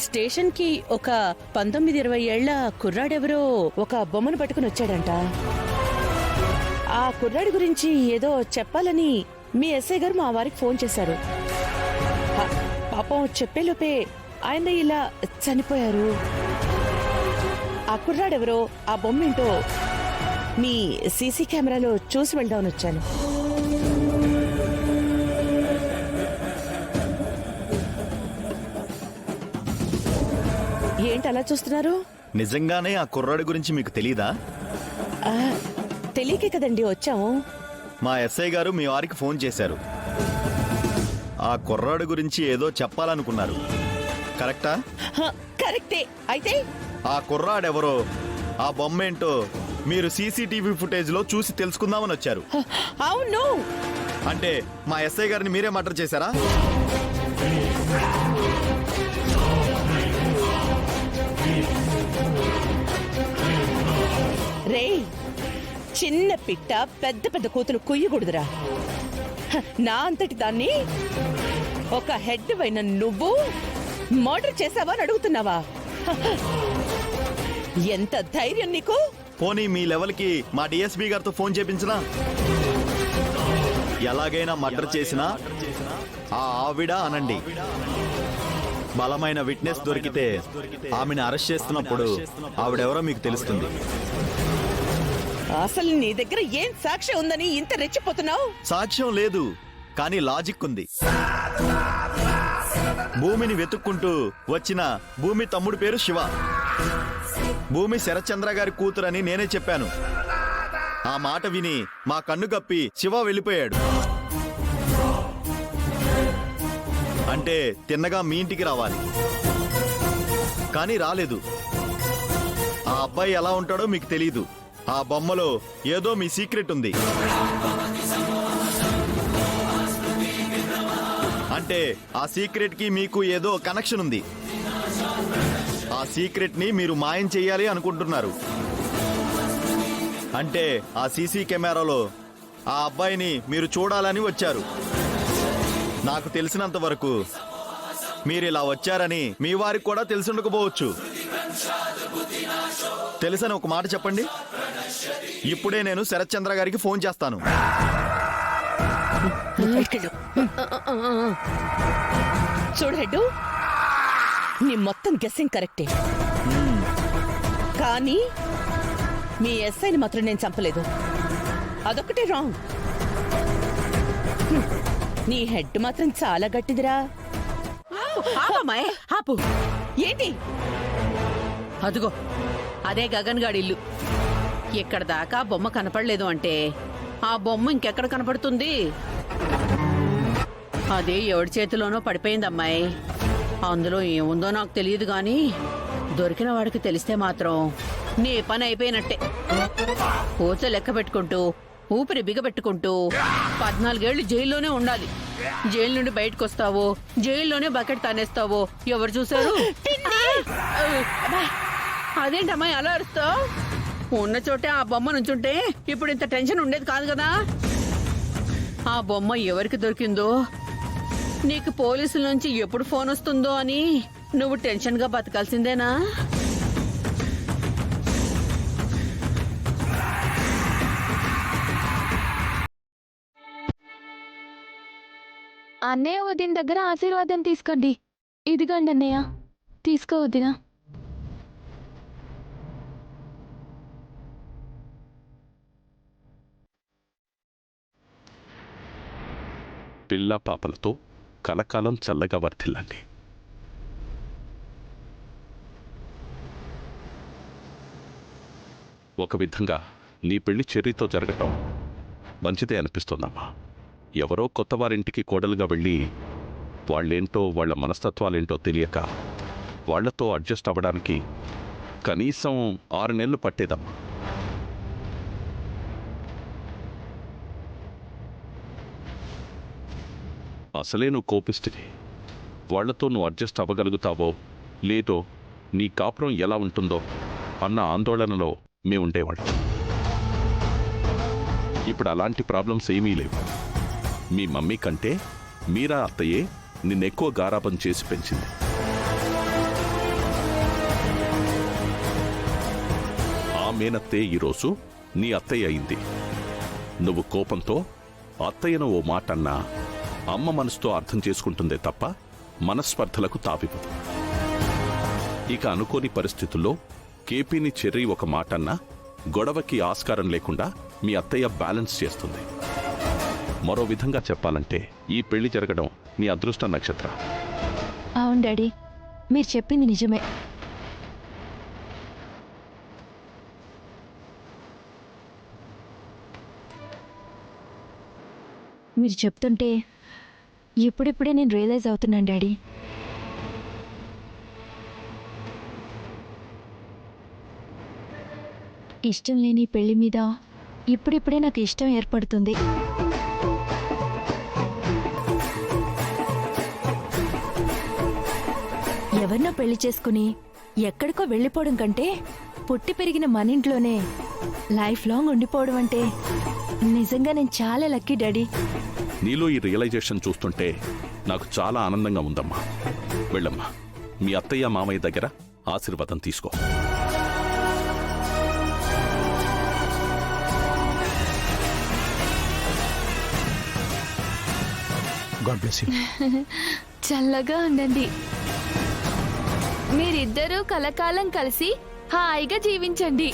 Station కి ఒక 19-20 ఏళ్ల కుర్రాడెవరో ఒక బొమ్మను పట్టుకుని వచ్చాడంట. ఆ కుర్రాడి గురించి ఏదో చెప్పాలని మీ ఎస్ఐ గారు మా వారికి ఫోన్ చేశారు. పాపం చెప్పేలోపే ఆయన ఇలా చనిపోయారు. ఆ కుర్రాడెవరో ఆ బొమ్మేంటో మీ సీసీ కెమెరాలో చూసి వెళ్దామని వచ్చాను. ఏంటి అలా చూస్తున్నారు? నిజంగానే ఆ కుర్రాడి గురించి మీకు తెలీదా? తెలియకే కదండి వచ్చాము. మా ఎస్ఐ గారు మీ వారికి ఫోన్ చేశారు. ఆ కుర్రాడి గురించి ఏదో చెప్పాలనుకున్నారు. కరెక్టా? కరెక్టే. అయితే ఆ కుర్రాడెవరో ఆ బొమ్మేంటో మీరు సీసీటీవీ ఫుటేజ్ లో చూసి తెలుసుకుందామని వచ్చారు. అవును. అంటే మా ఎస్ఐ గారిని మీరే మర్డర్ చేశారా? రే, చిన్న పిట్ట పెద్ద పెద్ద కూతురు కుయ్యకూడదురా. నా అంతటి దాన్ని ఒక హెడ్ అయిన నువ్వు మర్డర్ చేసావా అని అడుగుతున్నావా? ఎంత ధైర్యం నీకు? పోనీ మీ లెవెల్కి మా డిఎస్పీ గారితో ఫోన్ చేపించినా? ఎలాగైనా మర్డర్ చేసినా ఆ ఆవిడ అనండి. బలమైన విట్నెస్ దొరికితే ఆమెను అరెస్ట్ చేస్తున్నప్పుడు ఆవిడెవరో మీకు తెలుస్తుంది. అసలు నీ దగ్గర ఏం సాక్ష్యం ఉందని ఇంత రెచ్చిపోతున్నావు? సాక్ష్యం లేదు, కానీ లాజిక్ ఉంది. భూమిని వెతుక్కుంటూ వచ్చిన భూమి తమ్ముడు పేరు శివ. భూమి శరత్చంద్ర గారి కూతురని నేనే చెప్పాను. ఆ మాట విని మా కన్ను కప్పి శివ వెళ్ళిపోయాడు. అంటే తిన్నగా మీ ఇంటికి రావాలి, కానీ రాలేదు. ఆ అబ్బాయి ఎలా ఉంటాడో మీకు తెలీదు. ఆ బొమ్మలో ఏదో మీ సీక్రెట్ ఉంది. అంటే ఆ సీక్రెట్ కి మీకు ఏదో కనెక్షన్ ఉంది. ఆ సీక్రెట్ ని మీరు మాయం చెయ్యాలి అనుకుంటున్నారు. అంటే ఆ సీసీ కెమెరాలో ఆ అబ్బాయిని మీరు చూడాలని వచ్చారు. నాకు తెలిసినంత వరకు మీరు ఇలా వచ్చారని మీ వారికి కూడా తెలిసి ఉండకపోవచ్చు. తెలుసని ఒక మాట చెప్పండి. ఇప్పుడే నేను శరత్చంద్ర గారికి ఫోన్ చేస్తాను. చూడు హెడ్డు, నీ మొత్తం గెస్సింగ్ కరెక్టే, కానీ మీ ఎస్ఐని మాత్రం నేను చంపలేదు. అదొక్కటే రాంగ్. నీ హెడ్ మాత్రం చాలా గట్టిదిరా. ఆపు. ఏంటి? అదుగో అదే గగన్ గాడి ఇల్లు. ఇక్కడ దాకా బొమ్మ కనపడలేదు అంటే ఆ బొమ్మ ఇంకెక్కడ కనపడుతుంది? అదే ఎవడి చేతిలోనో పడిపోయింది అమ్మాయి. అందులో ఏముందో నాకు తెలియదు గాని దొరికిన వాడికి తెలిస్తే మాత్రం నీ పని అయిపోయినట్టే. పూచ లెక్క పెట్టుకుంటూ ఊపిరి బిగబెట్టుకుంటూ 14 ఏళ్లు జైల్లోనే ఉండాలి. జైలు నుండి బయటకు వస్తావో జైల్లోనే బకెట్ తానేస్తావో ఎవరు చూశారు? అదేంటమ్మాయి అలా అరుస్తావు? ఉన్న చోటే ఆ బొమ్మ నుంచుంటే ఇప్పుడు ఇంత టెన్షన్ ఉండేది కాదు కదా. ఆ బొమ్మ ఎవరికి దొరికిందో, నీకు పోలీసుల నుంచి ఎప్పుడు ఫోన్ వస్తుందో అని నువ్వు టెన్షన్ గా బతకాల్సిందేనా? అన్నయ్య వదిన దగ్గర ఆశీర్వాదం తీసుకోండి. ఇదిగోండి అన్నయ్య, తీసుకో వదినా. పిల్ల పాపలతో కలకాలం చల్లగా వర్ధిల్లండి. ఒక విధంగా నీ పెళ్లి చెర్రీతో జరగటం మంచిదే అనిపిస్తోందమ్మా. ఎవరో కొత్త వారింటికి కోడలుగా వెళ్ళి వాళ్ళేంటో వాళ్ళ మనస్తత్వాలేంటో తెలియక వాళ్లతో అడ్జస్ట్ అవ్వడానికి కనీసం 6 నెలలు పట్టేదమ్మా. అసలే నువ్వు కోపిస్తుంది. వాళ్లతో నువ్వు అడ్జస్ట్ అవ్వగలుగుతావో లేదో, నీ కాపురం ఎలా ఉంటుందో అన్న ఆందోళనలో మేముండేవాళ్ళం. ఇప్పుడు అలాంటి ప్రాబ్లమ్స్ ఏమీ లేవు. మీ మమ్మీ కంటే మీరా అత్తయ్యే నిన్నెక్కువ గారాబం చేసి పెంచింది. మేనత్తే ఈరోజు నీ అత్తయ్య అయింది. నువ్వు కోపంతో అత్తయ్యను ఓ మాట అన్నా అమ్మ మనసుతో అర్థం చేసుకుంటుందే తప్ప మనస్పర్ధలకు తావివ్వదు. ఇక అనుకోని పరిస్థితుల్లో కేపీని చెర్రీ ఒక మాట అన్నా గొడవకి ఆస్కారం లేకుండా మీ అత్తయ్య బ్యాలెన్స్ చేస్తుంది. మరో విధంగా చెప్పాలంటే ఈ పెళ్లి జరగడం నీ అదృష్ట నక్షత్రం. అవును డాడీ, మీరు చెప్పింది నిజమే. మీరు చెప్తుంటే ఇప్పుడిప్పుడే నేను రియలైజ్ అవుతున్నాను డాడీ. ఇష్టం లేని పెళ్లి మీద ఇప్పుడిప్పుడే నాకు ఇష్టం ఏర్పడుతుంది. ఎవరినో పెళ్లి చేసుకుని ఎక్కడికో వెళ్ళిపోవడం కంటే పుట్టి పెరిగిన మన ఇంట్లోనే లైఫ్ లాంగ్ ఉండిపోవడం అంటే నిజంగా నేను చాలా లక్కీ డాడీ. నీలో ఈ రియలైజేషన్ చూస్తుంటే నాకు చాలా ఆనందంగా ఉందమ్మా. వెళ్ళమ్మా, మీ అత్తయ్య మామయ్య దగ్గర ఆశీర్వాదం తీసుకో. God bless you. చల్లగా ఉండండి. మీరిద్దరూ కలకాలం కలిసి హాయిగా జీవించండి.